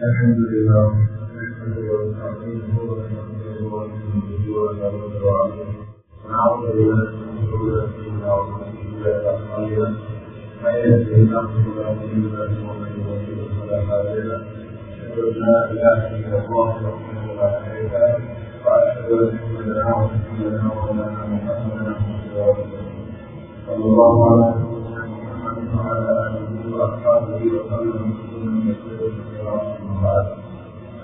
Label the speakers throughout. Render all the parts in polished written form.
Speaker 1: الحمد لله نحمده ونستعينه ونستغفره ونؤمن به ونتوكل ونعوذ بالله من شرور انفسنا ومن سيئات اعمالنا من يهده الله فلا مضل له ومن يضلل فلا هادي له اشهد ان لا اله الا الله وحده لا شريك له واشهد ان سيدنا وسيدنا ومولانا محمدا عبده ورسوله صلى الله على سيدنا محمد وعلى اله واصحابه وسلم تسليما كثيرا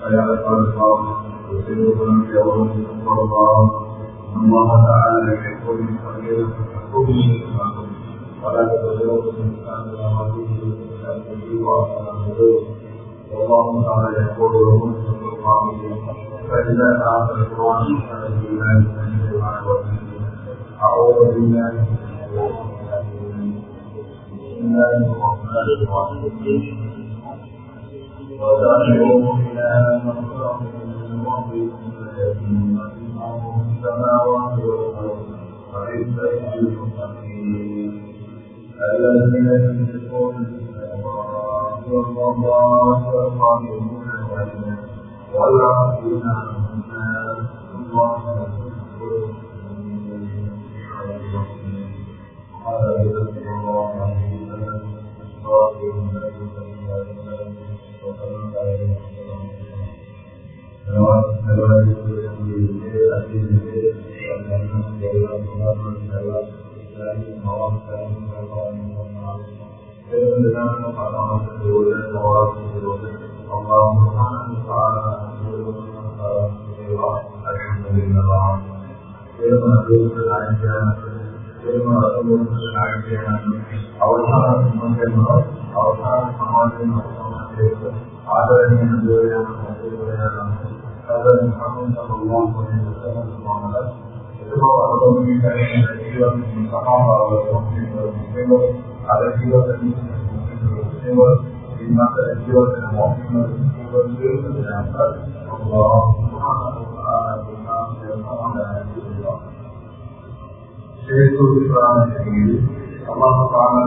Speaker 1: فيا عباد الله يوصيكم بأولا تقوى الله إن الله تعالى يحب المتقين فاحبوه ولا تضلوا بالإنسان وعدوه بالتأكيد وأصحابه والله تعالى يقول لهم في القرآن فإذا أعطى القرآن فإن بالله من الشيطان الرجيم أعوذ بالله من الشيطان الرجيم بسم الله الرحمن الرحيم وَدَعِوْهُ إِلَى مَغْفِرَةٍ مِّن رَّبِّكُمْ وَجَنَّةٍ عَرْضُهَا السَّمَاوَاتُ وَالْأَرْضُ أُعِدَّتْ لِلْمُتَّقِينَ الَّذِينَ يُنفِقُونَ فِي السَّرَّاءِ وَالضَّرَّاءِ وَالصَّابِرِينَ الْغَيْظَ وَالْعَافِينَ عَنِ النَّاسِ وَاللَّهُ يُحِبُّ الْمُحْسِنِينَ قال رسول الله عليه وسلم صادق النبي صلى الله عليه وسلم وسلم عليه وسلم Allah Taala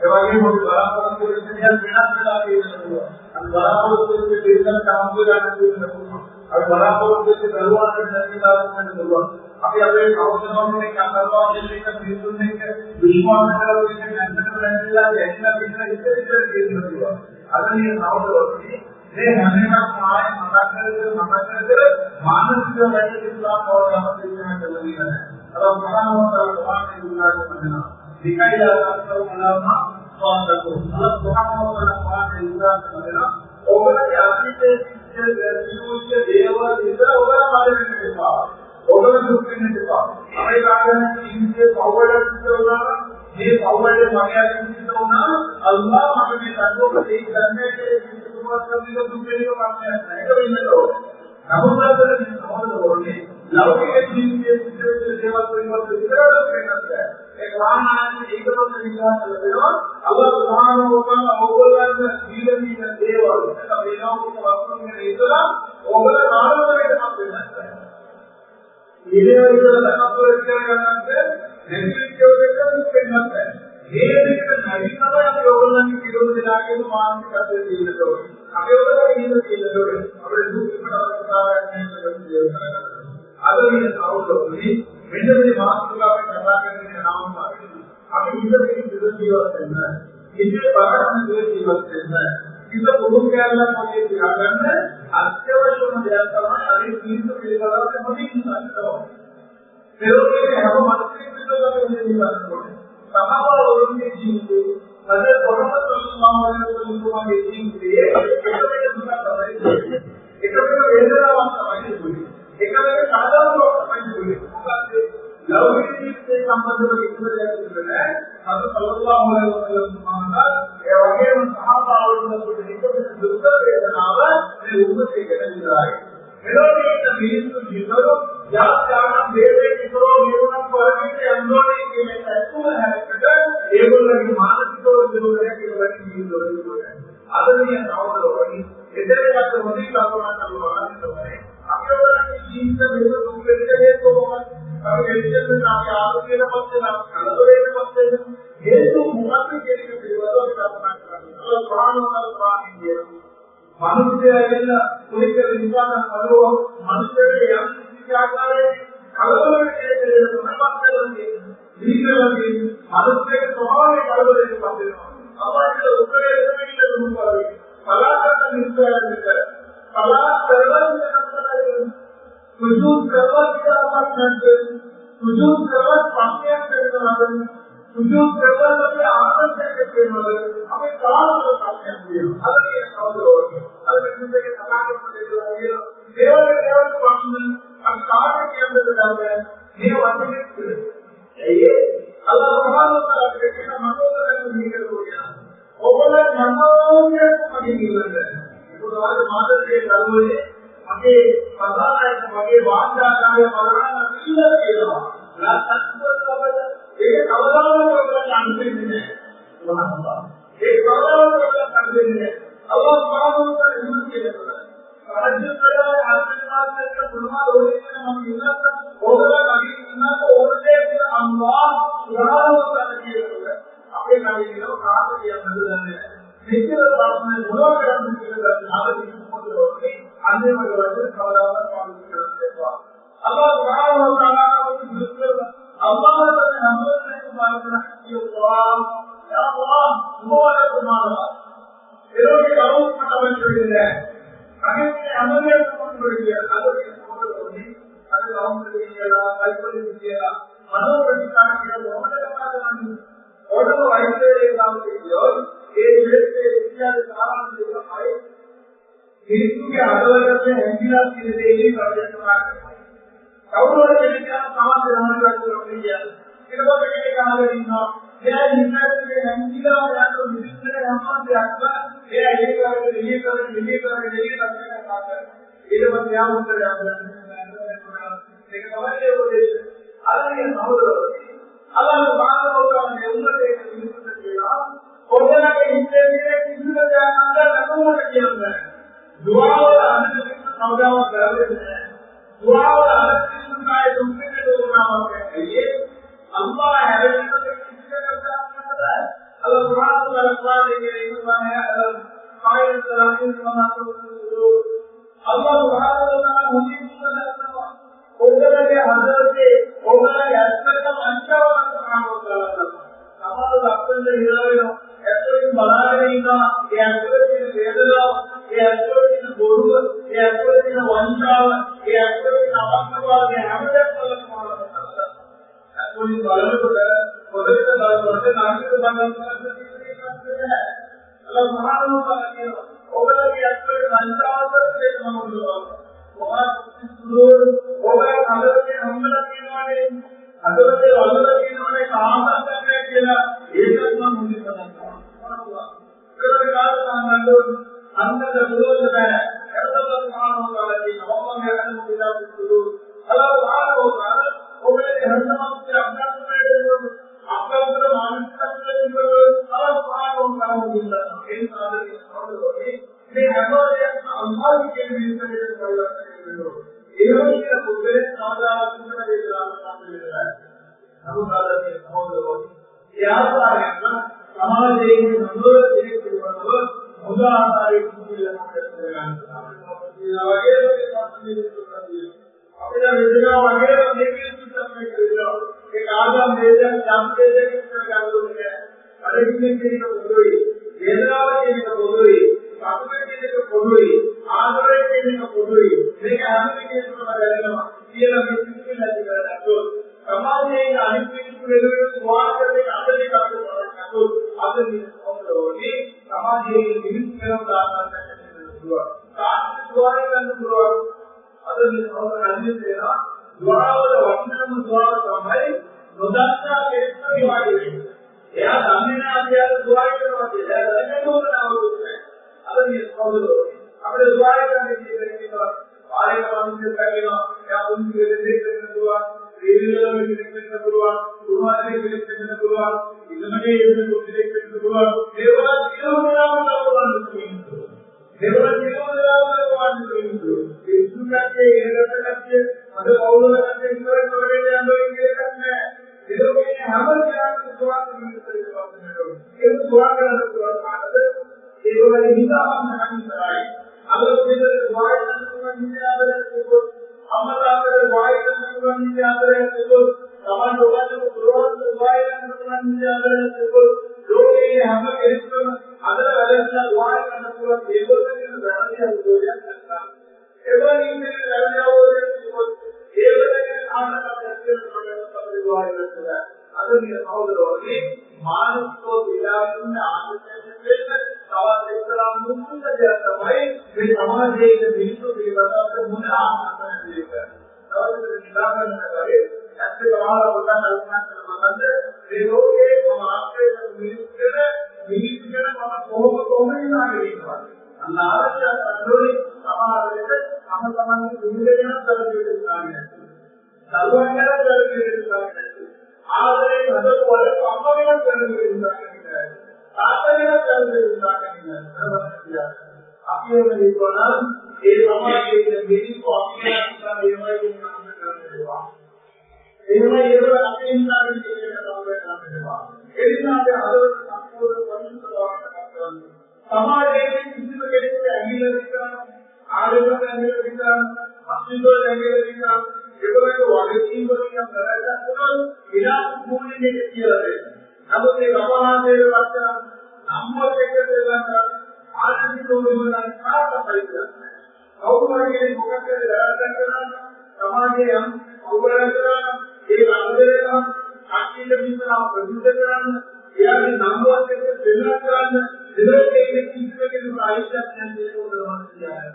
Speaker 1: එවැගේම අපි බලාපොරොත්තු වෙන දේ වෙනස් වෙලා තියෙනවා. අපි බලාපොරොත්තු වෙන දේශන කාම ගන්න තියෙනවා. අපි බලාපොරොත්තු වෙන දරුවාට නැතිලා වෙන්න පුළුවන්. අපි අපේ කෞෂලවන්නේ කරනවා කියන එක පිළිතුරු දෙක විශ්වාස කරලා ඉන්න නැත්නම් නැතිලා දැක්ලා පිටර ඉතිරි තියෙනවා. අදනේ නවදවන්නේ මේ හැමෙන්නම ආය මතක කර මානසික වැඩි විස්වාස කරනවා කියන දෙයක්. අර මහානෝතර වාක්‍ය දුන්නාට මතනවා. විකයිලා සම්පූර්ණවම ස්වාගතෝ. අර මහානෝතර වාක්‍ය දුන්නාට මතනවා. ඔබගේ අතීතයේ සිද්ධ දේවල් විතර ඔබලා මතක වෙනවා. ඔබලා දුක් වෙන්න එපා. අපේ කාර්යන ජීවිතයේ පවවලට වුණා මේ පවවලේ මගින් සිද්ධ වුණා අල්ලාහ් මගේ සංකෝප දෙයි ගන්නේ කිසිමවත් සම්පූර්ණ දුක් වෙනක මාත්‍යක් නැහැ. ඒක වෙන්නට ඕනේ. නමුත් අද සමහරවෝනේ ලෞකික ජීවිතයේ සිද්ධ වෙන දේවල් වලින් විතරක් වෙනස් ඒ වාහනාවේ ඒකම විශ්වාස කරනවා අල්ලාහ් සුබ්හානහු වතාලා ඔයගොල්ලන්ට ජීවිතීන දේවල් නැත්නම් වේලාවක වස්තුන් ඉදලා ඔයගොල්ලෝ ආරම්භයටම වෙනවා. ඉලේ විතර දකපුර කරගන්නත් නෙගටිව් එකක් වෙන්නත් මේ දෙක නැතිවම අපි ඔයගොල්ලන්ගේ විරෝධ දාගෙන මානසිකත්වයේ තියෙනවා. අපි ඔයගොල්ලෝ ඉන්න තියෙනවා. අපේ දුක්කට අවස්ථාවක් නැහැ. අද මේ සෞඛ්‍යෝනේ මෙන්න මේ මානසිකාවේ කතා කරන්නේ නම් අපි ඉඳලා ජීවත් වෙන්න. ඉතින් බලන්න ජීවත් වෙන්න. ඉත පොදු කැලලක් වගේ තියාගන්න අත්‍යවශ්‍යම දෙයක් තමයි අර ජීවිත පිළිබඳව මොකක්ද කියනවා. ඒකේ හැම මානසික පිළිබඳව ඉඳලා සමහර වරුන්ගේ ජීවිතේ අද කොහොමද සම්මානවලුතුමාගේ ජීවිතයේ එක වේදනාවක් තමයි දුන්නේ. එක සාධාරණයක් තමයි දුන්නේ. මොකද ලෞකික ජීවිතේ සම්බන්ධව ඉස්සරහට ඉන්නේ අද සල්ලල්ලාහු අලයිහි වසල්ලම් ඒ වගේම සහාබාවුන්ගේ දෙකේ දුක් වේදනාව මේ උපතේ ගැනීමයි. මෙලොවට මිනිස්සු ජීවිතවල යාත්‍රාණ වේදේ කිතරෝ නිරුණක් වරමිට යන්නෝනේ කියන ඇතුළ හැරෙකට ඒගොල්ලන්ගේ මානසික දුරුවරයක් කියලා ජීවිතවල අද මේ නවදවන්නේ එදෙලකට මොදී කල්පනා කරනවා තමයි අපි ඔයගොල්ලන්ගේ ජීවිත වල දුක් වෙන්නේ කොහොමද? අපි එච්චර අපි ආரோக்கியන පස්සේ කලබලයෙන් පස්සේ හේතු මොකක්ද කියන එක පිළිබඳව කල්පනා කරනවා. ඒක ප්‍රාණවල ප්‍රාණිය. මිනිස්යාගෙන කුලික විඥාන කරෝ මිනිස්යාගේ යම් කිසි ආකාරයේ කලබලයෙන් කියන තුනපත්තරන්නේ දීර්ඝවදී මිනිස්යාගේ ස්වභාවයේ කලබලයෙන් පස්සේ අපිට උත්තරේ දෙමිට දුන්නාවේ කලාකරන මිනිස්යාගේ කලා කරවන්නේ සුජූද් කරවා කියලා අපන්නේ සුජූද් කරවත් පස්යක් කරනවා සුජූද් කරවාගේ ආනන්දයක් වෙනවා අපි කාලවල පස්යක් කියනවා අද කියන කවුරුද අද මෙන්නගේ සමාජයේ දේවල් දේවල් ප්‍රශ්න අපි කාටද කියන්නේ මේ වචනේ ඒ අල්ලාහ් සුබ්හානහු වතාලා කියන මනෝදරයෙන් නිකල් කරනවා ඔබලා මනෝදරයෙන් පදින්නේ ඒකෝවාද මාතෘකේ කරුවේ අපේ සදායක වගේ වාචාකාරය බලන්න පිළිලා කියනවා. රාත්‍ත්වවල ඒක කවදාවත් කරන්න අන්තිමනේ. මොනවා? ඒ කවදාවත් කරන්න අන්තිමනේ. අල්ලාහ් සුබ්හානහු ඉන්න කියනවා. රාජ්‍යකරය අර්ථමාර්ථක පුරමා රෝහිතන මම ඉන්නත් ඕගොල්ලෝ කවි ඉන්නත් ඕනේ අල්ලාහ් සුබ්හානහු කියනවා. අපේ කවියෝ කාට කියන්නද දන්නේ නැහැ. මෙච්චර ප්‍රශ්න මොනවා කරන්නේ කියලා ආවදී පොතේ අන්නේ වගේ වචන කවදාවත් පාවිච්චි කරන්න එපා. අල්ලාහ් සුබ්හානහු වතාලාගේ විස්තර අල්ලාහ්ගේ නමයෙන් පාවිච්චි කියනවා. යා අල්ලාහ් මොනවා කරනවා? ඒකේ කවුරුත් මට වෙන්නේ නැහැ. අනේ අමරේ මොකද කියන්නේ? අද මොකදෝනේ? අද ලෞකික කියලා, කල්පනා කියලා, මනෝවිකාර කියලා මොකද කරන්නේ? ඔඩෝ වයිසේ සම්පූර්ණ ඒ දෙකේ විද්‍යාවේ සාරාංශය තමයි හේතුගේ අදවලට හැංගිලා තියෙන දේ ප්‍රයත්න කරනවා. කවුරුහරි කෙනෙක් සමාජ රහණයක් කරන්නේ ඒකවල කෙනෙක් අහගෙන ඉන්නවා. එයා ඉන්නකේ හැංගිලා යන විදිහට සම්බන්ධයක් එයා ඒක කරගෙන ඊට කරනවා. ඊට පස්සේ යා උත්තරයක් දෙනවා. ඒක තමයි ඒ උදේශය. අරගෙන නවදවන්නේ අල්ලාහ් සුබ්හානහු උම්මතේ කිසිම කියලා ඔයගොල්ලන්ගේ ඉන්ටර්වියුවේ කිසිම දෙයක් අඳලා කියන්නේ දුආවල අනුකම්පාව කවදාවත් කරන්නේ නැහැ. දුආවල අනුකම්පාවයි දුක්ඛේ දුරනවා කියන්නේ අල්ලාහ් හැරෙන්න කිසිම දෙයක් නැහැ. අල්ලාහ් يعلم قائد العزيز وما تقول الله سبحانه وتعالى مجيب سبحانه وتعالى حضرته وتعالى أسمع أنشأ سبحانه وتعالى हमारे डॉक्टर ने हिलाया एक्चुअली बना नहीं था ये एक्चुअली वेदना ये एक्चुअली बोलू ये एक्चुअली वंशा ये एक्चुअली नवाबवाद ये हमें फलक मालूम है एक्चुअली बालक को बोले तो बोलते नाटक के बारे में है अल्लाह सुभान अल्लाह के ओबला की एक्चुअली वंशा पर से मालूम है बहुत सुंदर ओबला हमारे के हमला के वाले ಅದಕ್ಕೆ ಒಳ್ಳೆಯದಕ್ಕೆ ಕಾಮಕ್ಕೆ ಏಕತ್ವ ಮುಂದಿಸಬೇಕು ಇದರ ಕಾರಣಗಳು ಅಂತದ ವಿರೋಧದ ಎರಡಲ್ಲ ಕಾರಣಗಳಲ್ಲಿ ನವಮಂಗಲವನ್ನು ಮುಂದಿಡುವುದು ಹಲವು ಕಾರಣಗಳು ಒಬ್ಬರಿಗೆ ಹಂತಕ್ಕೆ ಅಭ್ಯಾಸ ಮಾಡಿರುವುದು ಅಭ್ಯಾಸದ ಮಾನಸಿಕತೆಗಳು ಹಲವು ಕಾರಣಗಳು ಮುಂದಿಡುತ್ತಾರೆ ಏನು ಸಾಧನೆ ನೋಡುವುದು ಈ ಅನುಭವವನ್ನು ಅನುಭವಿಕೆ ಪರಿವರ್ತನೆಗಳು ಇದರ ಬಗ್ಗೆ ಸಾಧಾರಣ ಚಿಂತನೆಗಳನ್ನು ನಮ್ಮ ಕಾಲದಲ್ಲಿ ನೋಡುವುದು ಯಾವಾಗಲೂ ಸಮಾಜದಲ್ಲಿ ಸಂತೋಷವನ್ನು ಉದಾಹರಣೆ ಕುಟುಂಬಗಳನ್ನು अपना विद्या वगैरह देखिए सिस्टम एक आदम देते हैं जाम देते हैं किस तरह का लोग हैं अरे किसी के बोलोई वेदनावा के लिए बोलोई साधुके के लिए बोलोई आदरे के लिए बोलोई लेकिन हम के लिए तो बदलना ये ना किसी नहीं कर रहा तो समाज में अनिश्चित वेदना दुआ करने का आदर का तो आदर नहीं होगी समाज में विभिन्न तरह का आदर दुआ साथ दुआ करने दुआ ಅದನ್ನು ಅವರು ಅಂದಿದ್ದೇನ ದ್ವಾರದ ವಚನವನ್ನು ದ್ವಾರ ಸಮಯ ನುದಾಂತ ಕೇಳಿ ಮಾಡಿವೆ ಯಾ ಸಾಮಾನ್ಯ ಆಧ್ಯಾಯ ದ್ವಾರಕ್ಕೆ ಬಂದಿದೆ ಅದನ್ನು ನಾವು ಅದನ್ನು ಹೌದು ಅವರ ದ್ವಾರಕ್ಕೆ ಬಂದಿದೆ ಕಾರ್ಯಕ್ರಮಕ್ಕೆ ಕರೆಯುವ ಯಾ ಮುಂದೆ ದೇಶಕ್ಕೆ ದ್ವಾರ ರೇಡಿಯೋಗೆ ದೇಶಕ್ಕೆ ದ್ವಾರ ಗುರುವಾರಿಗೆ ದೇಶಕ್ಕೆ ದ್ವಾರ ಇದನ್ನೇ ದೇಶಕ್ಕೆ ದ್ವಾರ ದೇವರ ತಿರುಮಲವನ್ನು ನಾವು ಮಾಡುತ್ತೇವೆ ದೇವರ ತಿರುಮಲವನ್ನು ಮಾಡುತ್ತೇವೆ इसके एरटकते मतलब औलों करते इधर थोड़े ले आंदो इनके करने इधर के हमर क्या दुआ करने से दुआ करने ये दुआ करने दुआ आदत ये वाली हिंदा हम नहीं कराई अगर इधर दुआ करने नहीं आदर है तो हमर आदर दुआ करने नहीं आदर है तो समाज लोगों को दुआ करने नहीं आदर है तो लोग ये हम इसको अदर अलग दुआ करने को ये बोलते हैं जाने हो जाता है एवं इनके रहने वाले एवं आना का प्रश्न पड़े दुआ करता है अगर ये औरों मानव को विचारों में आने से सवाल देखना मुश्किल हो जाता है वे समाज के बिल्कुल भी बता से मुझे आना चाहिए सवाल निराकरण करे ऐसे हमारा होता है संबंध वे लोग हम आपके मिलकर हम को नहीं आगे अल्लाह का कंट्रोल हमारे हम समाज में विभिन्न तरह के इंसान हैं सर्वज्ञ तरह के इंसान हैं आदरे भगत वाले अम्मविन तरह के इंसान हैं तातविन तरह के इंसान हैं सर्वज्ञ अपने में बोला ये समाज के मेरी को अपने इंसान ये के नाम में करने देवा ये अपने इंसान के लिए नाम में करने देवा इंसान के हर संपूर्ण पवित्र और समाज में किसी को कैसे अंगीकार आरोग्य में अंगीकार अस्तित्व में अंगीकार केवल एक वाक्य को क्या कराया तो बिना भूलने के किया है अब से गवाह से बच्चा नंबर लेकर देना आज भी तो में का परिचय और हमारे मुख्य के करना समाज में हम अवगत करना एक आंदोलन आखिर में बिना प्रदूषित करना या नंबर लेकर देना करना इधर के किसी के लड़ाई करने से को निर्माण किया है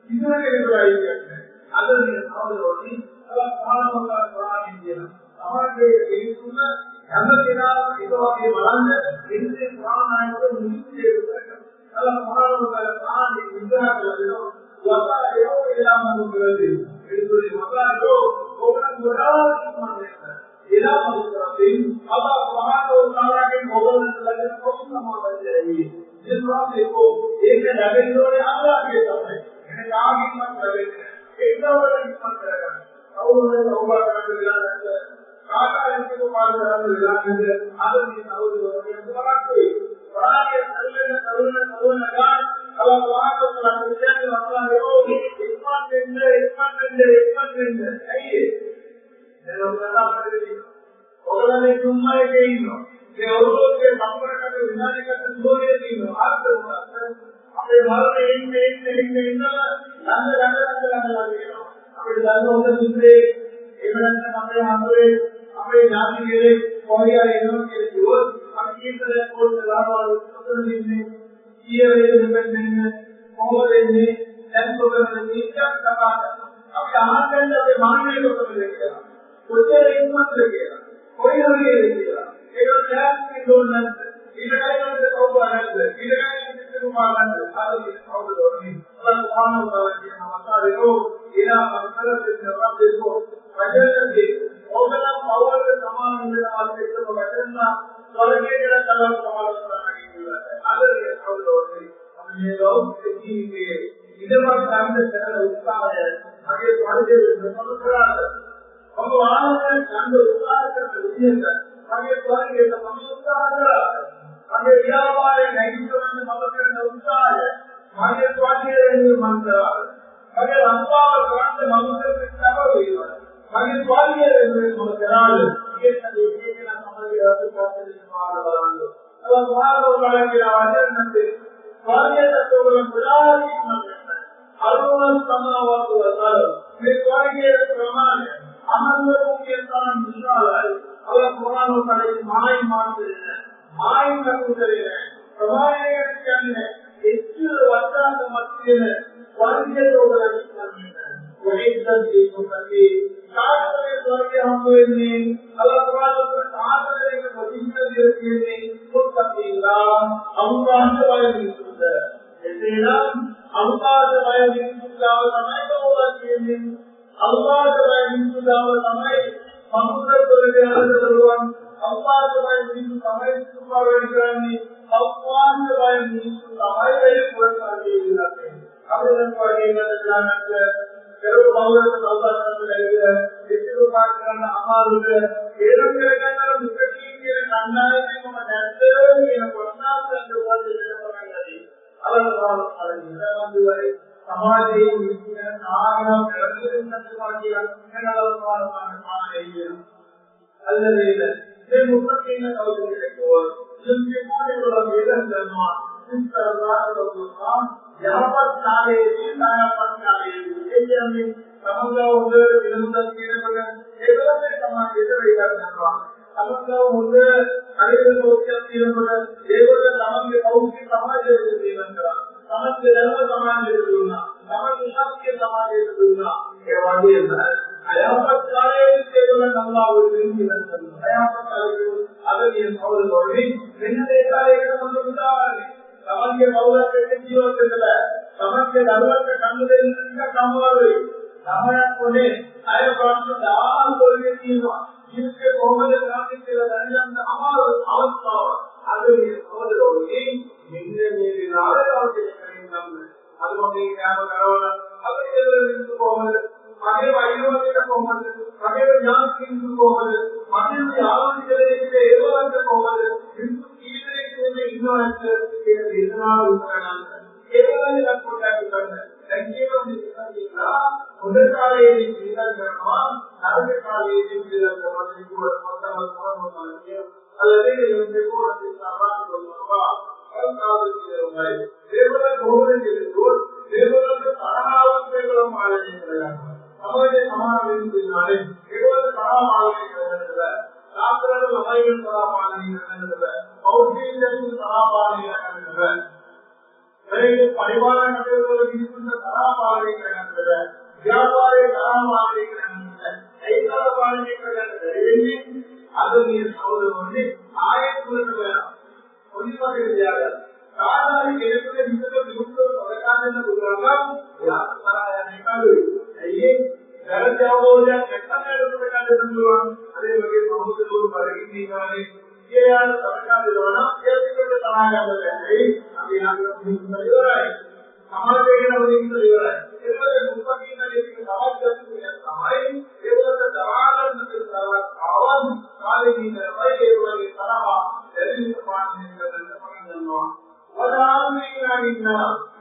Speaker 1: इधर के लड़ाई करते हैं अगर ये और होती अब कौन होगा कुरान इंडिया हमारे देश में हम के नाम इधर के मान इनसे कुरान आए तो मुझे अल्लाह कुरान होगा कुरान इंडिया का जो वता यो इलाम मुगलदी बिल्कुल वता जो कोना मोड़ा मानते हैं इलाम मुगलदी अल्लाह सुभान व तआला के मोहन लगे को समाज जाएगी जिस बात देखो एक लगे जो अल्लाह के समय है काम ही मत लगे एकदम बड़ा मत करेगा और उन्हें तौबा करके मिलाना है काका इनके को मार करके मिलाना है आदमी और लोगों के बड़ा कोई Orang yang terluka kalau orang itu telah terjadi masalah itu, iman benda, aye. Dalam kata ini, orang yang cuma ini, dia orang yang sampai ke dunia ini kata semua ini, ada orang apa yang malu ini, landa lagi. Apa yang landa orang itu, ibaratnya apa yang jadi ini, korea ini jual, apa kita lihat pun dalam orang ini. Ia independen, moral ini, dan program ini tidak dapat. Apa yang ada mana itu terjadi? Ujian iman terjadi. Koi hari terjadi. Itu yang didonan. Ini kan kita tahu bahagia. Ini kan kita tahu bahagia. Kalau kita tahu ini, Allah Subhanahu Wa Taala yang masalah itu, ia masalah sejarah itu. Wajar saja. Orang awal zaman dalam itu berkata, kalau kita dalam awal zaman itu, ada yang tahu ini. Ini loh, ini memang kami secara usaha ya. Agar warga bermanfaat. Kalau orang yang usaha terlihat, agar warga bermanfaat. Agar dia orang yang itu memang usaha ya. Agar warga bermanfaat. Agar apa orang yang manusia bermanfaat. Agar warga bermanfaat. Kita dikira sampai ada kata semua orang. Kalau orang kira wajar nanti. Warga tertulang berani mengenai alunan samawati wal warga ramai amal mungkin tanam misalnya Allah Quran utara main kakuterine ramai kene itu wajah masjidnya warga tertulang mengenai wajib diikuti sahaja warga hamil ini Allah Quran utara yang posisinya ini mutlakillah Allah Subhanahu Islam Allah Subhanahu Ramai orang ini Allah Subhanahu ramai manusia berjalan Allah Subhanahu ramai supervision ini Allah Subhanahu ramai dari berbagai wilayah. Apa yang kita jalan kalau bawah Allah Subhanahu itu pakai amal itu kerana mungkin ini karena ini mengajar ini pernah dan juga jadi Allah Subhanahu Wa Taala ini nama kerajaan Tuhan yang Allah Subhanahu Wa Taala ini Allah المتقين أولياء ينفقون الرجال جماعة استرضاء الله यहाँ सारे सारे ये समझा होंगे विनम्र किए बगैर एक से समाज के विकास करना समझा होंगे अरे लोग क्या किए बगैर एक से समाज के बहुत ही समाज के जीवन करा समाज के धर्म समाज के जुड़ना समाज के सब के समाज के जुड़ना ये वादी है यहाँ सारे केवल अल्लाह और दिन की करना यहाँ सारे अगर ये और लोग बिना देखा एक मतलब उदाहरण समाज के मौला के जीवन के चला समाज के धर्म के काम में का काम वाले हमारा कोने आए बात तो दाल बोलने की जिसके मोहम्मद नाम के दरमियान हमारा अवस्था आगे ये समझ लो ये मिलने में नारे और के नाम में अल्लाह ने क्या बताया अगर ये मोहम्मद आगे वायु के मोहम्मद आगे ज्ञान के मोहम्मद आगे याद के एवं के मोहम्मद इनको कीले के इग्नोरेंस के इतना उदाहरण केवल लक्ष्य करना संकेतों में दिखाना उधर काले जीवन करना नरक काले जीवन करना को मतलब होता है अलग ही उनके को सामान करना और काल के होए केवल घोड़े के दूर केवल तारावत के को मारे नहीं हमारे समाज में दिखाने केवल तारा मारने करना शास्त्र में हमारे तारा मारने करना और भी जैसे तारा मारने करना मेरे परिवार में केवल किसी तारा मारने करना व्यापार तारा मारने करना ऐसा मारने करना ये आदमी सौदों ने आए पूर्ण बना उन्हीं पर जाएगा कारण ये के भीतर विमुक्त सरकार ने बुलाया या सारा निकालो ये घर जाओ या कितना रुपए का दूंगा अरे मुझे बहुत दूर पर इतनी गाने ये यार सरकार ने दोना ये तो तनाया है अभी यहां पर हो रहा है समाज के लिए नहीं हो रहा है ये तो मुक्ति का ये समाज का हमारे केवल दवाल आवाज काले की भाई ये वाली सलाह दिल्ली समाज में කරනවා. වදාමිනා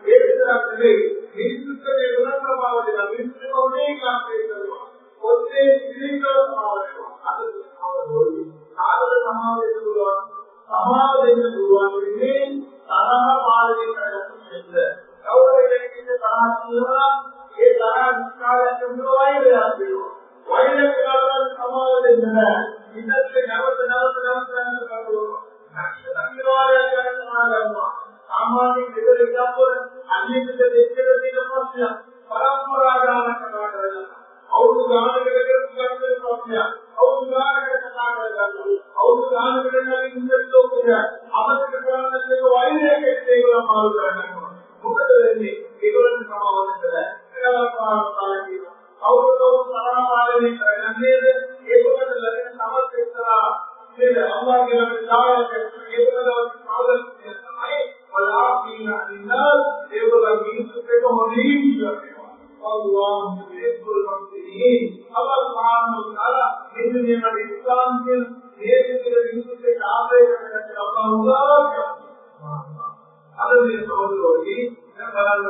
Speaker 1: ඒක විතරක් නෙවෙයි මිනිස්සුන්ගේ ගුණස්වභාව දෙන මිනිස්සුන්ගේ ඕනේ කාර්යය කරනවා. ඔතේ පිළිකර සමාවෙනවා. අද සමාවෙන්නේ කාර්ය සමාවෙන්න පුළුවන්. සමාව දෙන්න පුළුවන් වෙන්නේ තරහ පාලනය කරගන්න දෙන්න. කවුරුද කියන්නේ තරහ කියලා ඒ තරහ කාලයක් වයිරයක් වෙනවා. වයිර කරලා සමාව දෙන්න බෑ. ඉතින් නැවත කරනවා. අනිවාර්යයෙන් කරනවා. සාමාන්‍ය දෙවල ඉස්සර අනිත් දෙකේ තියෙන ප්‍රශ්න පරම්පරාගත කතා කරනවා. අවුරුදු ගානකට කරපු ප්‍රශ්න අවුරුදු ගානකට කතා කරනවා. අවුරුදු ගානකට නැති ඉන්නත් ඔක්කොම අමතක කරන්නත් ඒක වෛරයකට ඒගොල්ලෝ පාරු කරගන්නවා. මොකද වෙන්නේ? ඒගොල්ලන් සමාවන්නද ඒගොල්ලෝ පාරාපාර කියනවා. අවුරුදු සමාපාලනය කරන්නේ ඒගොල්ලන් ලැබෙන සමත් එක්තරා මේ අල්ලාහ් කියන දායක ඒගොල්ලෝ සාධක තමයි වලාපීන අනිනාල් ඒගොල්ලෝ මිනිස්සුන්ට හොඳින් කියනවා. අල්ලාහ් මේකවල මොකදී අල්ලාහ් සුබ්හානහු වතාලා මෙන්නේ මේ ඉස්ලාම් කියන මේකේ මිනිස්සුන්ට ආශ්‍රය කරගෙන අල්ලාහ් උදාහරණයක් අදදී සෝදෝයි බලන්න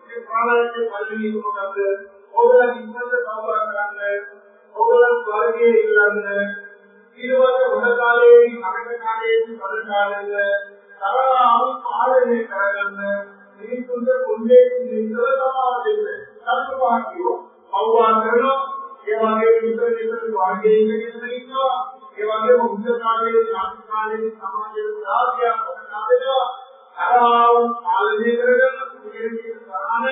Speaker 1: මේ ප්‍රාණයේ පරිණිම මොකද ඕගොල්ලෝ ඉස්සෙල්ලා සාපර කරන්නේ ඕගොල්ලෝ ස්වර්ගයේ ඉල්ලන්නේ ඊළඟ හොඳ කාලයේදී අගට කාලයේදී බල කාලයේ තරාව පාලනය කරගන්න මිනිසුන්ට පොන්නේ නිතර සමාව දෙන්න. සම්පූර්ණව අවවාද කරනවා. ඒ වගේ විතර වාගේ ඉන්නවා. ඒ වගේ මුද්ද කාලයේ ශාස්ත්‍ර කාලයේ සමාජයේ ප්‍රාත්‍යාවක් කරනවා. තරාව පාලනය කරගන්න මිනිසුන්ගේ සමාන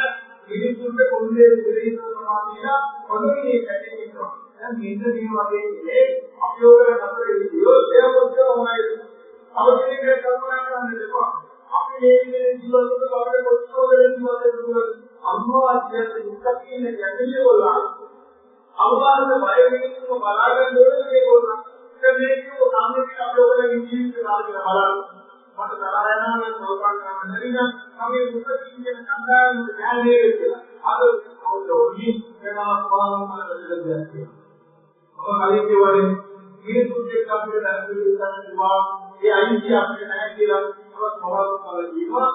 Speaker 1: මිනිසුන්ට පොන්නේ නිතර සමාවිලා පොදුනේ කැටෙනවා. දැන් මේක වගේ ඉන්නේ අපියෝග කරන විදියෝ ඒකෝච්චරමයි අවශ්‍යකේ කල්පනා කරන්න දෙපා අපි මේ ජීවිතවල අපේ කොච්චර ජීවිතවල අම්මාගේ දුක්ඛ කියන යන්නේ වල අවබෝධ බය වෙනකම් බලාගෙන ඉන්නේ මේගොල්ලෝ දැන් මේක සාමාන්‍යයෙන් අපේ ජීවිතේ කාර්යය බලන්න මට තරහයනානේ සෝපාන කරන්න නැතිනම් අපි දුක්ඛ කියන සංදායන ඥානයේ කියලා අද අවුලෝනි වෙනවා පාවමන දෙයක් කලින් කියවනේ මිනිස්සුන්ගේ කම්පියුටර් ඇප්ලිකේෂන්වා ඒ අයිති අපිට නැහැ කියලා මොකක්ද කියනවා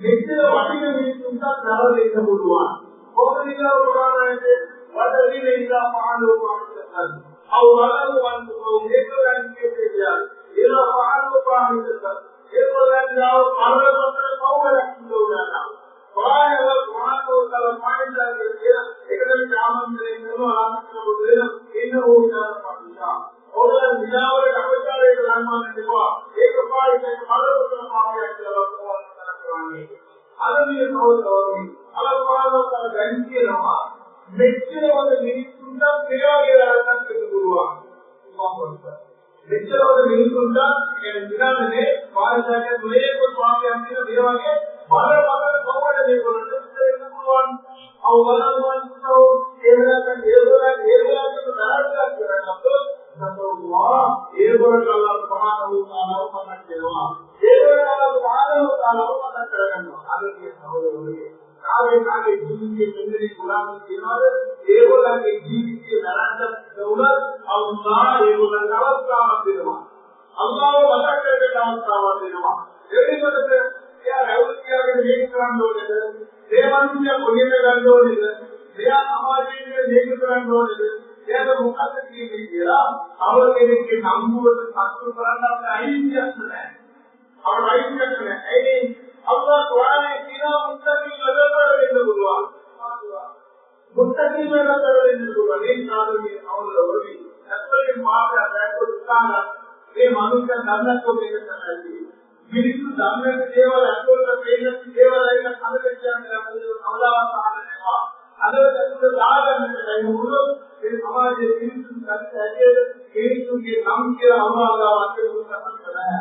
Speaker 1: මෙච්චර වටින මිනිස්සුන්ට දරව දෙන්න පුළුවන් කොහොමද කියලා උදාහරණයක් වදලි වෙනවා පාළුව පාවිච්චි අවවලු වන්තු මේකෙන් කියන්නේ ඒලා පාළුව පාවිච්චි ඒකෙන් යාව පරලොතර පවුලක් දුන්නා පායවල මාතෝතල පායින්දල් කියන එකදෙන ආමන්ත්‍රණය කරනවා ආමන්ත්‍රණ දෙන ඉන්න ඕනෑම පරිදා ඕගොල්ලන් විලාවලට අපචාරයට ලංවන්න දෙපා ඒක පායින්දල් පරලොතර පාවියක් කියලා කරන්නේ අරමිය නෝතෝනි අලපානෝතල ගන් කියනවා මෙච්චර වල මිනිස්සුන්ට ප්‍රයෝගයක් ගන්න පුළුවන් මෙච්චර වල මිනිස්සුන්ට කියන්නේ පාරිසාරයේ දුලේ කොට වාක්‍යයක් කියන මේ වගේ බලවල කොහොමද මේගොල්ලෝ දෙන්න පුළුවන් අවබෝධවන්තෝ ඒවලට ඒගොල්ලන්ට දායකයක් කරගත්තොත් සම්පූර්ණවා ඒගොල්ලෝ අල්ලාහ් සුබ්හානහු වතාලා උපමත් දෙනවා ඒගොල්ලෝ සාධව තාලව මත කරගන්නවා අද කියන සහෝදරවරුනි කාගේ ජීවිතයේ දෙන්නේ ගුණාම කියනවාද ඒගොල්ලන්ගේ ජීවිතයේ වැරද්ද උනත් අල්ලාහ් ඒගොල්ලන්ට අවස්ථාවක් දෙනවා අල්ලාහ් මතක කරගන්න අවස්ථාවක් දෙනවා ඒකකට එයා රැවුලියාගේ මේක කරන්න ඕනේද? දේවන්තිය කොහෙද ගන්න ඕනේද? එයා සමාජයේ මේක කරන්න ඕනේද? එයාට මොකක්ද කියන්නේ කියලා අවකෙනෙක්ගේ සම්මුවට සතුටු කරන්න අපිට අයිතියක් නැහැ. අපිට අයිතියක් නැහැ. ඒ අල්ලාහ් කුරානයේ කියන මුත්තකී ලදතර වෙන්න පුළුවන්. මුත්තකී ලදතර වෙන්න පුළුවන්. ඒ සාධුවේ අවුලවලදී ඇත්තටම මාර්ගය දැක්කොත් මේ මනුෂ්‍ය ධර්මයක් මේක තමයි. මිනිස්සු ධර්මයේ දේවල් අත්වලට ප්‍රේරක දේවල් අයින අදට කියන්නේ අවදාවසාරනවා අදට දාගන්නට ලැබුණොත් මේ සමාජයේ මිනිස්සු කටහැදේ මිනිස්සුගේ සම්පූර්ණ අවවාදාවක් උත්සාහ කරනවා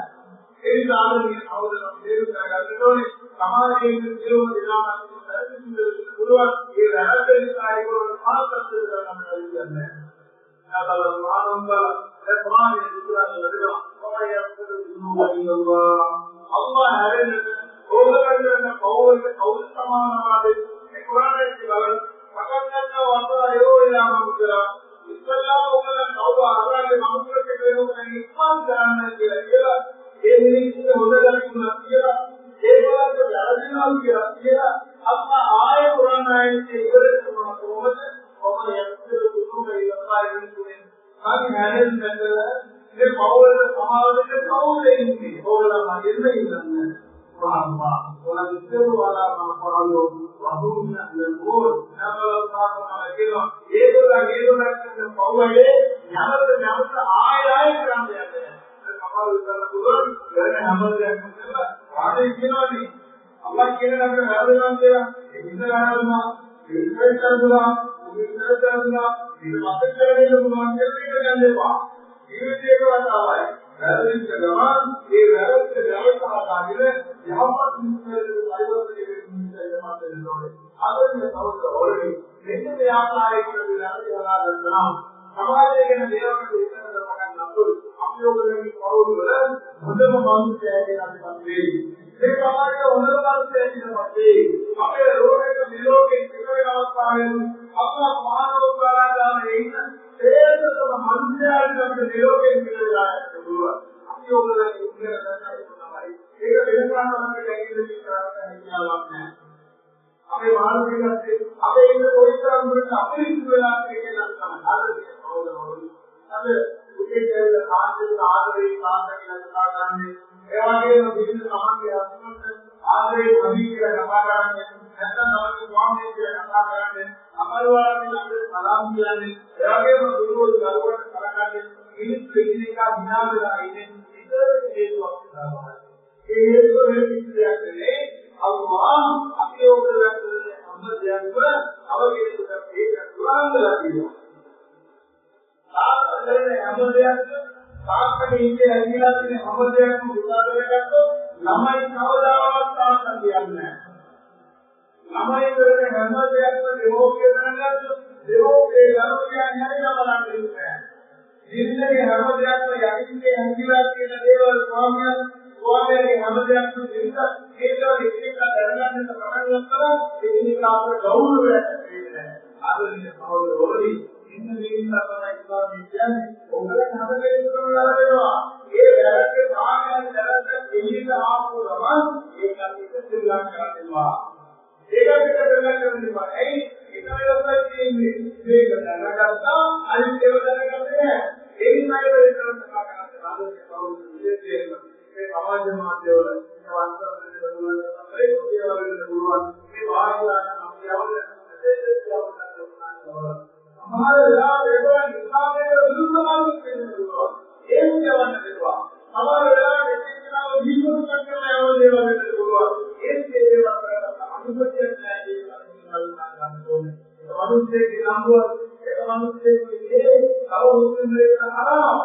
Speaker 1: ඒ සාධනීය අවදානම් දේරු කරගන්න ඕනේ සමාජයේ ජීවන දිනාමත් සැලසුම් පුළුවන් ඒ වැරද්දේ කායිකව මාතෘකාවක් කරගන්න බැහැ යාබල මානවල සමාජයේ විතරක් නෙවෙයි Allah හැරෙන්න ඕගලන්ට කවුරුද කවුරු සමානවාද මේ කුරානයේ බලන්න මකන්නව වතයෝ එලාම කියලා ඉස්සල්ලාම ඕගලන් කවුරු අරගෙන මනුස්සයෙක් වෙනකොට ඉස්ලාම් කරන්න කියලා ඒ මිනිස්සු හොදගන්නවා කියලා ඒකවලට වැරදිනවා කියලා අප්පා ආය කුරාන ආයතේ ඉවරට කොහොමද ඔබ යක්ෂ දුරුකේ ඉවරයි කියන්නේ මම හැදෙන්න බැලුවා මේ පවවල සමාවලට කවුද ඉන්නේ ඕගොල්ලෝ මගෙන්න ඉන්නේ වාම්මා ඔයලා ඉස්සෙල්ලා වලා කරලෝ වහුන්න නෝ නවලතාවම කියනවා ඒගොල්ලන්ට පවවලේ නැවත ආය කරන්නේ සමාවල කරලා පුළුවන් වෙන හැමදේම කරලා ආයෙ කියනවානේ අම්මා කියන නම වැරදෙනවා කියලා ඉස්සරහම ඉස්සර කරනවා ඉස්සර කරනවා මේ මතක කරගෙන මොනවද කියලා ගන්න එපා ජීවිතේක වතාවයි වැරදිච්ච ගමන් ඒ වැරද්ද වැරද්දාගෙන යහපත් නිස්සාරයේ පරිවර්තනය වෙන්න ඕනේ ආදරණීය සහෝදරවරුනි මෙන්න මේ ආකාරයකට විලාසය හදා ගන්නවා සමාජයේ ගැන දේවල් විශ්ලේෂණය කරන්න අපේ අපයෝගයෙන් කවුරු වල හොඳම මානසිකයන් අපිට වෙයි මේ සමාජයේ හොඳම මානසිකයන් අපිට අපේ රෝගයක නිරෝගී ජීවන අවස්ථාවෙන් අපේ මානව උපාදානයේ ඉන්න ඒකම මනුෂ්‍යයන්ට අපිට නිරෝගී ජීවිතය ලැබුවා අපයෝගයෙන් ඉන්නේ නැහැ තමයි ඒක වෙනසක් අපිට ඇඟිලි කරන්න හිතාවක් නැහැ අපේ මානසිකත්වයේ අපේ ඉන්න කොයිතරම් දුරට අපිරිසුදු වෙලා කියන එක තමයි ආදරණීය සහෝදරවරුනි අද උදේට ආදරේ ආදරේ කාටද කතා කරන්නේ ඒ වගේම විවිධ සමාජීය අසුනත් ආදරේ වදී කියලා කතා කරන්නේ නැත්නම් තමයි ස්වාමීන් කියලා කතා කරන්නේ අමරවාදී ළඟ සලාම් කියන්නේ ඒ වගේම දුරුවල් කරුවට කරකන්නේ මිනිස්සු එකිනෙකා විනා වෙලා ඉන්නේ ඉතල හේතුවක් තමයි ඒ හේතුව වෙන්නේ කියන්නේ අල්ලාහ් අපියෝගයෙන් අම්මයන්ව අවගෙනුන මේක දුරන්දලා තියෙනවා. ආත්මයෙන් හැමදේම තාක්ෂණයේ ඉන්නේ ඇවිල්ලා තියෙන හැමදේම උදාහරණයකට ළමයි කවදාවත් තාක්ෂණ කියන්නේ නැහැ. ළමයි කරන හැමදේම දෙවෝගේ දැනගත්තු දෙවෝගේ ළමයා න්යාය බලන්න ඉන්නේ. ජීවිතේ හැමදේම යකින්නේ ඇවිල්ලා තියෙන දේවල් ස්වාමියා ස්වාමීන්ගේ හැමදේම විතර ඒකවල එක්ක දැනගන්න පටන් ගන්නවා ඒකේ අපේ ගෞරවය ඇතිවෙන්නේ ආදරණීය සහෝදරවරුනි ඉන්න මේ නිසා තමයි ඉස්ලාම කියන්නේ ඔබලට හැමදේම කරලා වෙනවා ඒ වැරද්දේ කාර්යයන් දැනගන්න දෙහිට ආපු ගමන් ඒක අපිට සිල්ලා කරනවා ඒක අපිට කරගන්නවා ඇයි ඒකවල තියෙන්නේ මේක දැනගත්තා අනිත් ඒවා දැනගන්නේ නැහැ ඒ නිසා ඒක කරන්න ආදරණීය සහෝදරවරුනි මේ සමාජ මාධ්‍යවල වන්දන කරනවා ඒක දේවල් පුළුවන් මේ වාහිලාන අපියවල සමහර වෙලාවට ඒවා ඉස්ලාමයේ විරුද්ධ මාර්ගයක් වෙනවා ඒක කියවන්න දෙනවා සමහර වෙලාවට එක්කෙනාව ජීවිත කරන ඒවා දේවල් වෙන්න පුළුවන් ඒක දේවල් කරලා අනුමතියක් නැහැ ඒක ගන්න ඕනේ ඒක මිනිස්සෙක් නම්බුව ඒක මිනිස්සෙක්ගේ තව මුස්ලිම්ලෙක් හරහා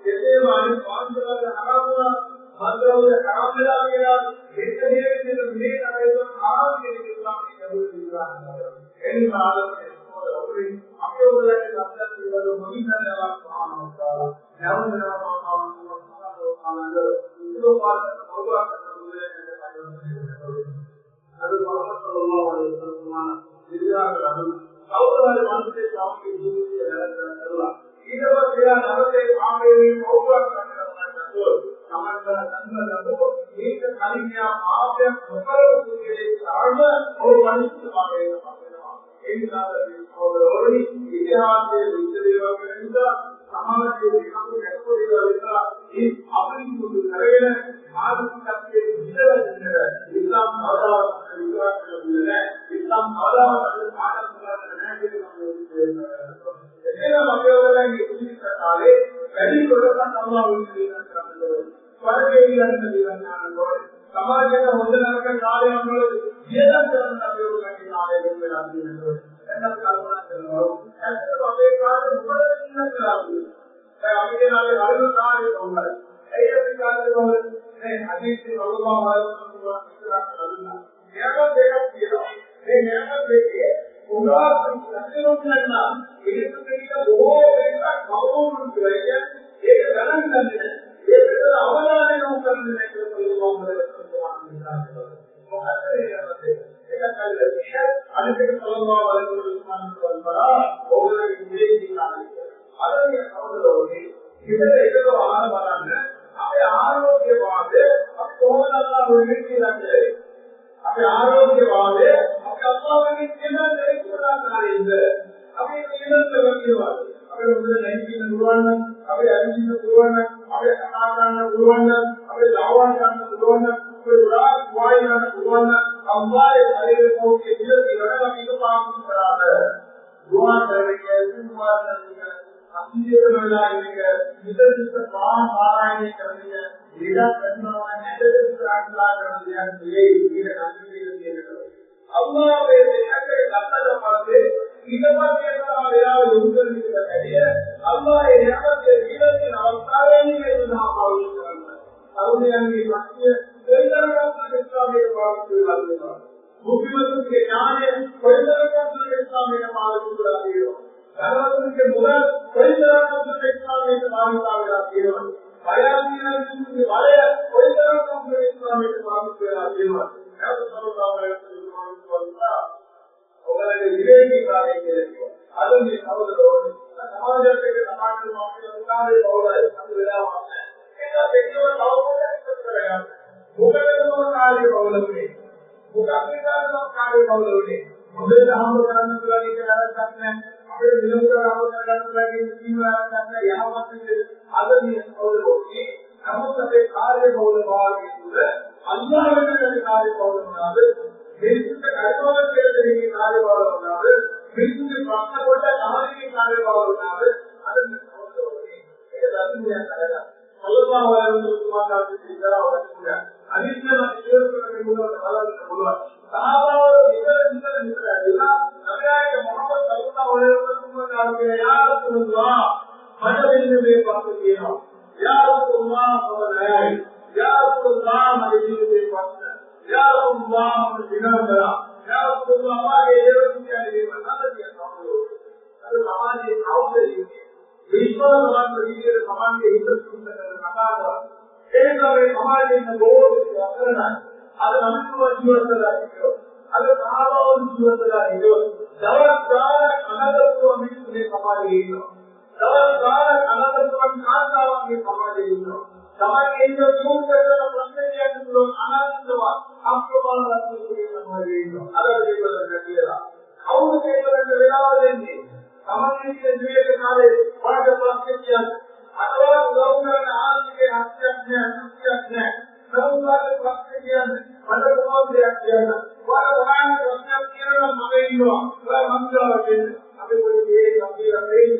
Speaker 1: ඒකේම අනිත් පාන්දරවල හරහා මන්දරවල කරාමලා කියලා දෙක දෙකකින් මේ තරයක ආරම්භයේ ඉස්ලාම් කියනවා එනිසා අපේ අපේ ලක්ෂණ වල මොනිටරවක් ආනෝස්තාව නැවතනවා ආනන්ද ඉතෝපාත පොදුවක් කරන්නේ අද සල්ලල්ලාහු අලයිහි වසල්ලම් දිව්‍යාගරහු අවුරුදු මාසයේ සාමයේ ජීවිතය කරලා ඊටවසේ නරකේ ආමේ පොදුවක් කරනවා සමන්තර සංගලනෝ මේක කලින්යා ආපයක් නොකරපු දෙයක් කාර්ම ඕවනිස්තමාවේ වෙනවා ඒ නිසා පොළොරි ඉතිහාසයේ විද්‍යාව වෙනසා සමාජයේ විකල්ප ගැටලු දේවල් ඒ අපිරිසුදු කරගෙන ආධුනිකත්වයේ විද්‍යාවෙන් ඉස්ලාම් ආදාන විකාශ කරන්නේ ඉස්ලාම් ආදාන පාඩම් කරන්නේ නැහැ කියලා එතන අපේවලගේ ඉතිහාසයේ වැඩි කොටසක් අල්ලාහ් විශ්වාස කරනවා වරේ ඉන්න දේවඥාන වල සමාජයේ හොඳ නරක කාර්යයන් වල වියදම් කරන අපේවලගේ කාර්යයෙන් වෙලා තියෙනවා එන්නත් කල්පනා කරනවා ඇත්තටම අපේ කාර්ය මොකද ඉන්න කරන්නේ දැන් අපේ නාලේ හරිම කාර්යය කොහොමද ඒ අපි කාර්ය වල මේ හදිස්සි වලම වල ඉස්සරහ කරනවා එයාට දෙයක් කියනවා මේ නෑම දෙකේ උදාහරණ ලක්ෂණ ගන්න ඒක දෙක බොහෝ වෙනසක් කවුරුන් කියන්නේ ඒක ගණන් ගන්නේ ඒකට අවධානය යොමු කරන්න කියලා මොකද ඒක කල්පිය අනිත් සල්ලල්ලාහු අලයිහි වසල්ලම් වල ඕගොල්ලෝ ඉන්නේ දිනාලේ අරගෙන කවුරුද ඉතින් ඒක ආන බලන්න අපේ ආරෝග්‍ය අපි ආරෝග්‍යවාදය අපි අත්වාදයෙන් කියන දෙයක් කරන්නේ අපි ඉන්නත් වෙනවා. අපි මුලින් නැගිටින්න පුළුවන් නම්, අපි ඇවිදින්න පුළුවන් නම්, අපි කතා කරන්න පුළුවන් නම්, අපි ලාවන් ගන්න පුළුවන් නම්, අපි උරාක් වායි ගන්න පුළුවන් නම්, අම්මායේ ශරීරයේ පෞද්ගලික විදිහට අපි ඒක පාවිච්චි කරාද. දුආතරයේ සින්වාදනක අතිජීවනලා ඉන්නක විදර්ශක පාරායනය කරන්නේ ඊට කරනවා නැදෙස් ආත්ලා කරන දෙයක් නෙවෙයි. ඊට කන්තියේ තියෙනවා. අම්මාවේ දෙයකට ගන්නද පස්සේ ඊට පස්සේ තමයි යාළ යොමුකරන විදිහට අල්ලාහේ නියමයේ ජීවිතේ අවස්ථාවේදී මේ සඳහා පාවිච්චි කරනවා. අරුණයන්ගේ ශක්තිය දෙතරකට ඉස්ලාමයේ පාවිච්චි කරනවා. මුස්ලිම්තුන්ගේ ඥානය දෙතරකට ඉස්ලාමයේ පාවිච්චි කරනවා. ධර්මතුන්ගේ මුල දෙතරකට ඉස්ලාමයේ පාවිච්චි කරනවා. බයන්තිනන්ගේ බලය දෙතරකට ඉස්ලාමයේ පාවිච්චි කරනවා. ඒක සමහරවිට ඔයගොල්ලෝ විවේකී කාර්යය කියලා. අද මේ කවදද සමාජයට සමාජ මාර්ගයේ උදාහරණය බවයි අපි වෙලාවක් නැහැ. ඒක දෙකම තවමත් කරගන්න. මොකදම කාර්ය බවලුනේ. මොකක්ද කාර්ය බවලුනේ. මොකද හම්බ කරන්න පුළුවන් එක නරකක් නැහැ. අපේ විලෝම හම්බ කරගන්න පුළුවන් ජීවනයක් නැහැ. යහමත් අද මේ කවදෝකේ නමුත් අපේ කාර්ය බවල භාගයේ තුල අල්ලාහ වෙන කාර්ය බවලුනාද මිනිස්සුන්ට කර්මවල දෙන්නේ කාර්යවල වුණාද මිනිස්සුන්ගේ ප්‍රශ්න කොට ආහාරයේ කාර්යවල වුණාද අද මේක දන්නේ නැහැ. අල්ලාහ් වහන්සේ තුමාට ඉස්සරහ වුණා. අනිත්‍යම ඉතිරි මොනවද බලන්න පුළුවන්. සාහාවල විතර ඇවිල්ලා නබියාගේ මොහොමඩ් සල්ලල්ලාහු අලයිහි වසල්ලම් කාගේ යා රසූලුල්ලාහ මට වෙන්නේ මේ ප්‍රශ්න කියනවා. යා රසූලුල්ලාහ සවනයි. යා රසූලුල්ලාහ මගේ ජීවිතේ ප්‍රශ්න. Ya Allah Subhanahu Ya Allah ये क्या है मना दिया तो अरे समाज ये आउट है विश्व समाज में समाज के हित सुनने का नकार एक और समाज में बहुत करना ಅದು ನಮ್ಮನ್ನು ಜೀವನದಲ್ಲಿ ಅದು ಸಹಾಬಾವನ ಜೀವನದಲ್ಲಿ ಜವಾಬ್ದಾರ ಅನಗತ್ವ ಮಿಶ್ರೇ ಸಮಾಜ ಇಲ್ಲ ಜವಾಬ್ದಾರ ಅನಗತ್ವವನ್ನು ಕಾರಣವಾಗಿ ಸಮಾಜ ಇಲ್ಲ ಸಮಾಜದಿಂದ ಜೀವನದ ಪ್ರಶ್ನೆಯನ್ನು ಅನಂತವ ಅಪ್ರಮಾಣವಾಗಿ ಸಮಾಜ ಇಲ್ಲ ಅದರ ಜೀವನದಲ್ಲಿ ಅವರು ಕೇವಲ ವಿರಾಮದಲ್ಲಿ ಸಮಾಜಕ್ಕೆ ಜೀವಿತ ಕಾಲೇ ಒಳಗ ಪ್ರಶ್ನೆ ಅಥವಾ ಗೌರವನ ಆರ್ಥಿಕ ಹತ್ಯೆ Nampaknya praktiknya pada kemudian pada orang yang kira mengenai mengajar tapi boleh tapi ada orang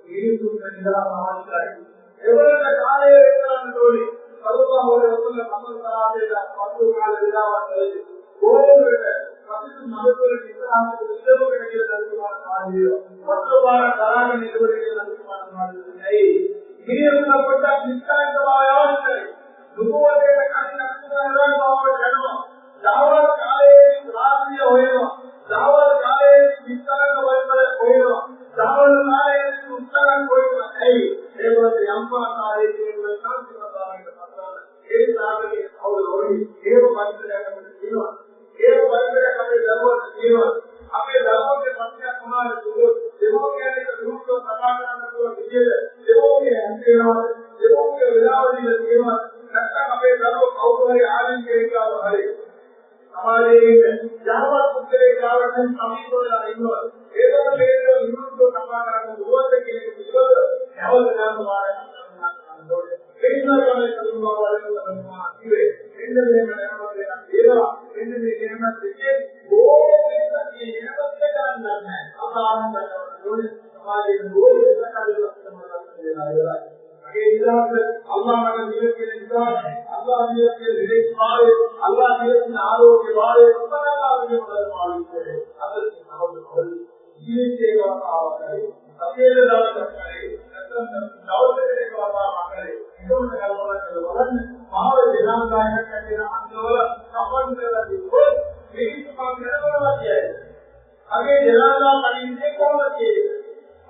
Speaker 1: ini sudah tidak masalah. Evaluasi kali itu nanti kalau orang itu kamu sahaja waktu kali jawab lagi. Boleh tapi itu maksud kita itu bukan kita dari mana dia. Waktu para dalam itu dari mana dia. ීරණකොට විස්තරකමායවන්නේ දුකෝදේ කලින් අත්දැකීමක් කරනවා දවල් කාලේ රාත්‍රිය හොයනවා දවල් කාලේ විස්තරක වලට හොයනවා දවල් කාලේ උත්තරක් හොයනවා ඇයි ඒකත් යම්පා කාලේ කියන සංස්කෘතියට පතරන ඒ සාගරේ අවුලෝනි ඒක පරිසරයකට කියනවා ඒක පරිසරයක අපේ දරුවන්ට කියනවා අපේ දරුවන්ගේ ප්‍රශ්නයක් වුණාද දෙමෝපියන්ට දුරුක කතා කරනකොට විදියට දෙමෝපිය හිතේනවා දෙමෝපිය විලාවදී කියනවා නැත්නම් අපේ දරුවෝ කවුරු හරි ආලින්කේකාව හරි සමාජයේ යහපත් පුද්ගලයෙකුට සමීපවලා ඉන්නවා ඒකම හේතුව විරුද්ධව කතා කරන දුරට කියන විදිහට යවල ගන්නවා ඒකමයි කරුණාව වලින් කිව්වේ එන්න මේ මනෝමය දේවා එන්න මේ කෙනෙක් දෙකේ ඕකේ යහපත් ගන්න නැහැ අපාරම කරනවා සමාජයේ බොහෝ ප්‍රකාරවල සමාජයක් ඒ ඉතිහාසය අල්ලාහ් මගේ ජීවිතයේ ඉතිහාසය අල්ලාහ් ජීවිතයේ විදේශාරය අල්ලාහ් ජීවිතයේ ආරෝග්‍ය වාරය සම්පූර්ණයෙන්ම බලපාන්නේ අද සමහරවල් ජීවිතේ වතාවකයි අපේ දායකයයි නැත්නම් දවසකට වතාවකයි ඒකම කල්පනා කරලා මාව දිනාදායක කියන අන්දවල සම්බන්ධ වෙලා මේක පාඩනවා කියයි අගේ දිනාදා කලින් කොහොමද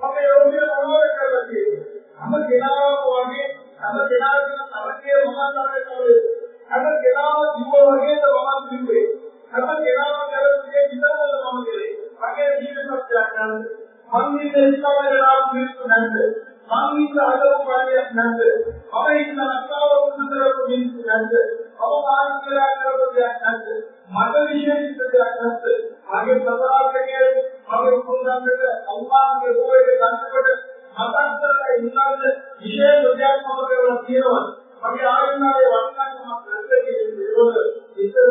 Speaker 1: අපේ යෝග්‍ය මොනවද කරලා තියෙන්නේ हम केनाव वगे हम केनाव के समझे वहां जाके करे हम केनाव जीव वगे तो वहां जीवे हम केनाव करे मुझे कितना वहां करे वगे जीव सब जाकर हम भी इसका जवाब मिल सुनते हम भी आदर पाए अपनाते हमें इतना अच्छा और सुंदर को मिल सुनते නැද්ද? අවමාන කියලා කරපු දෙයක් නැද්ද? මට විශේෂිත දෙයක් නැද්ද? මගේ ප්‍රසාරකයේ මගේ උපුරුදන්නට අල්ලාහගේ රූපේ ගන්නකොට මතක් කරලා ඉන්නවද විශේෂ දෙයක් මම කරලා තියෙනවා. මගේ ආයුර්නාවේ වටිනාකමක් නැද්ද කියන දේ ඉතල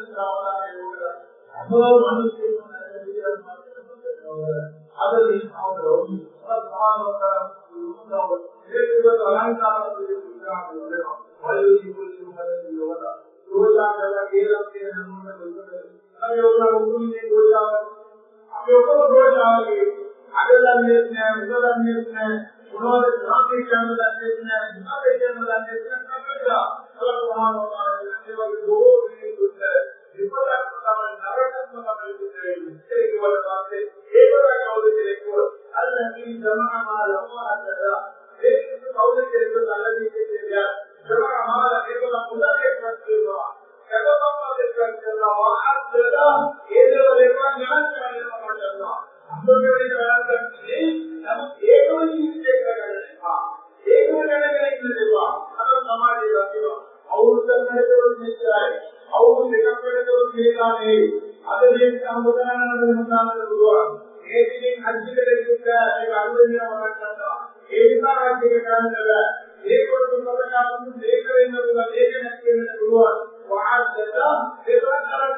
Speaker 1: ශ්‍රාවණය යෝගය. අමෝ මිනිස්සුන් අදදී අවුරුදු සමානතර උදව් ඒකව අලංකාරව විග්‍රහ කරනවා. වලදී කුලිසුමද යෝගය. ගෝලාගල කියලා කියන මොනවද බලන්න. අර යෝගා උතුම්නේ ගෝලාව අපි ඔක්කොම ගෝලාවගේ අදලන්නේ නැහැ මුදලන්නේ නැහැ මොනවද ත්‍රාපේ කරනදන්නේ නැහැ මොනවද කරනදන්නේ නැහැ සලකනවා ඒ වගේ බොහෝ දුක විපලක් තමයි නරකත්ම තමයි ඒක වල වාසේ ඒක වල කවුද කියන්නේ අල්ලහි ජමාඅ ලවහදලා ඒක කවුද කියන්නේ අල්ලහි කියන්නේ ජමාඅ ඒක වල මුදලේ කරනවා කඩපම්මද කරනවා වහදලා ඒ වල එක ඥාන කරනවා අපෝරේ කරන්නේ නමුත් ඒකම ජීවිතේ කරගන්නවා ඒකම දැනගෙන ඉන්නවා අර සමාජයේ දකිනවා අවුරුද්දකට මෙච්චරයි අවුරුදු දෙකක් වෙනකොට මේකානේ අද මේ සම්බුද්ධානන්ද මහතාට පුළුවන් ඒ දිගින් අජිතේ දුක්ඛ ඒක අනුවෙන්නව කරනවා ඒ නිසා රාජ්‍යක කරන්නේ ඒකට සුබකාරතුන් මේක වෙන්න පුළුවන් ඒක නැති වෙන්න පුළුවන් වාහදලා ඒක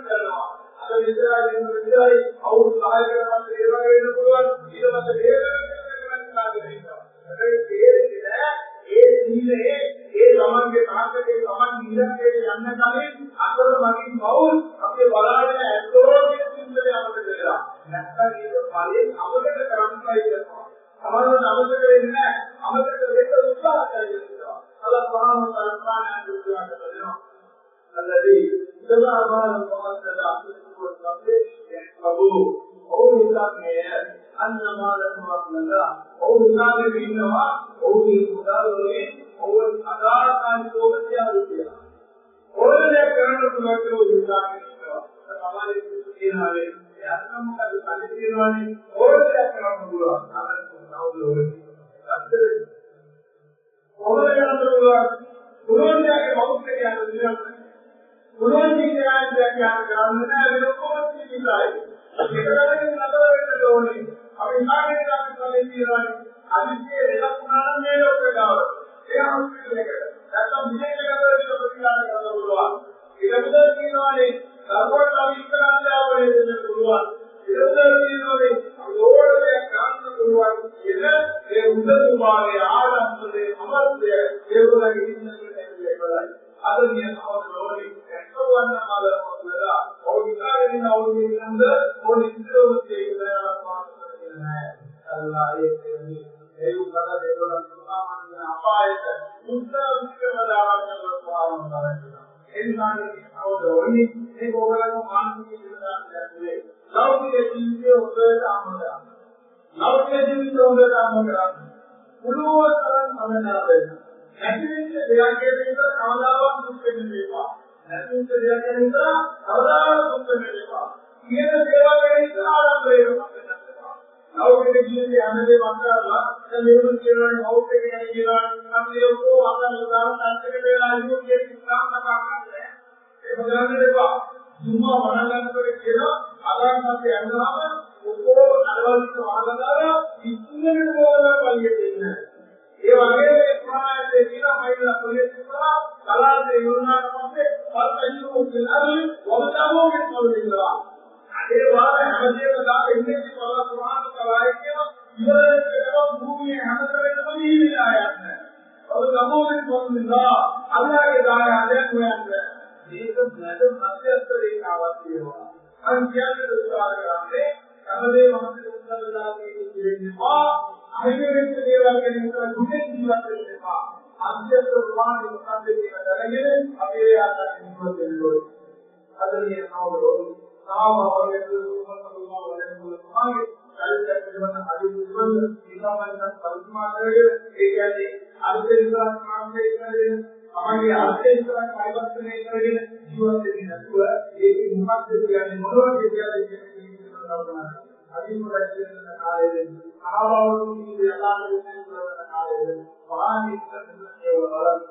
Speaker 1: කරනවා අද විතරයි අවුරුදු 10කට පස්සේ ඒ වගේ වෙන්න පුළුවන් ඊට පස්සේ ඒ සීලේ ඒ ළමන්ගේ කාර්යයේ ළමන් නිරන්තරයෙන් යන්න කලින් අතල මගින් බවුල් අපේ බලාගෙන ඇත්තෝගේ සින්දේ අපිට දෙලා නැත්නම් ඒක ඵලයෙන් අපකට කරන්නයි කියනවා සමහරවිට අමතක වෙන්නේ නැහැ අමතක වෙන්න උත්සාහ කරනවා අල්ලාහ් සුබ්හානහු වතාලා දුක්ඛ කරනවා الذي جمع مال المقدس أبوه أو إسلامه أن مال المقدس أو إسلامه بينما أو المدارين أو الأدار عن توبة الرجال أو لكان تمكن الإسلام كمان يسوعنا يأتم كالسالكينواني أو لكان مقولا أنا نقول أو لكان مقولا كلون جاك موت كيان උනෝන්ති ඥානයක් ගන්න නැහැ ලෝකෝත් විතරයි ඒකවලින් නතර වෙන්න ඕනේ අපි ඉස්සරහට අපි කලින් කියනවානේ අදිස්සේ ලකුණාන මේ ලෝකේදාව ඒ හම්බෙන්නේකට නැත්නම් විශේෂකවල ප්‍රතිකාර කරන්න පුළුවන් ඊළඟට කියනවානේ සර්වෝත් අපි ඉස්සරහට ආවනේ දෙන්න පුළුවන් ඊළඟට කියනවානේ ඕනෑම ගන්න පුළුවන් කියන ඒ උදතුමාගේ ආරම්භයේ අමර්ථය ඒගොල්ලන්ගේ ඉන්නකේ බලයි අද මේ අවබෝධය එක්කවන්න මාළවලා ඕනිකාරින ඕනින්ද ඕනින්දෝසේ ඉඳලා අල්ලාහ් ඒ උදා දෙවල සමාන අපායට උත්තර විකරදාවන්න ප්‍රාරම්භ කරනවා එනිසානේ අවබෝධය මේ ඕගලම මානසික විද්‍යාවේ ලෞකික ජීවිතයේ උදේට ආමදා ලෞකික ජීවිතයේ උදේට ආමදා පුරුවතරන් සමනාවේ නැතිවෙච්ච දෙයක් කියන කවදාවත් දුක් වෙන්නේ නැහැ. නැතිවෙච්ච දෙයක් කියන කවදාවත් දුක් වෙන්නේ නැහැ. කියන දේවල් ගැන ආරම්භ වෙනවා. ලෞකික ජීවිතයේ අනදේ වන්දරලා දැන් මේක කියනවානේ මෞත් එක ගැන කියනවා නම් මේකෝ අතන උදාහරණ අන්තිමට වෙලා ඉන්නේ කියන ඉස්ලාම් කතාවක් ඒක ගන්න දෙපා. දුම්මා වණගන්නකොට කියනවා අදාන්පස්සේ යනවාම ඔක්කොම අරවලිට වහලා ඉක්මනට ගෝලා කලියට ඉන්නේ. ඒ වගේ ප්‍රමාණයේ කියලා මයිලා පොලිසියලා කලාවේ යොන්නාට පස්සේ පල්පයිසු කියලා වලදාමෝගේ පොලිසියලා ඒ වාර හැමදේම දාලා ඉන්නේ කියලා ප්‍රමාණ කලාවේ කියන ඉවරේ භූමියේ හැමතැනම නිවිලා යන්නේ. වලදාමෝගේ පොලිසියලා අල්ලාහගේ දායාදයක් හොයන්නේ. මේක නැද මැදස්ත රේඛාවක් තියෙනවා. අන් කියන්නේ උදාර කරන්නේ හැමදේම මනසේ උත්තරලා තියෙනවා. අහිමිවෙච්ච දේවල් ගැන හිතලා දුකෙන් ජීවත් වෙනවා. අධ්‍යස්ත ප්‍රමාණය මොකක්ද කියලා දැනගෙන අපේ ආකාරයෙන් ජීවත් වෙන්න ඕනේ. අද මේ නවලෝ සාමවලේ දුරුමතුමා වලින් සමාගේ කාර්යයක් පිළිබඳ අදිවිවල ඊගමනක් පරිමාණ කරගෙන ඒ කියන්නේ අර්ථය විතරක් ප්‍රාණය කරගෙන අපගේ අර්ථය විතරක් පරිවර්තනය කරගෙන ජීවත් වෙන්නේ නැතුව ඒකේ මොකක්ද කියන්නේ මොනවද කියන්නේ කියන කල්පනා අදිමුරක් කියන කාලයේ ආවවුන් කියන යලාගේ කියන කාලයේ වාහනික කරන ඒවා බලන්න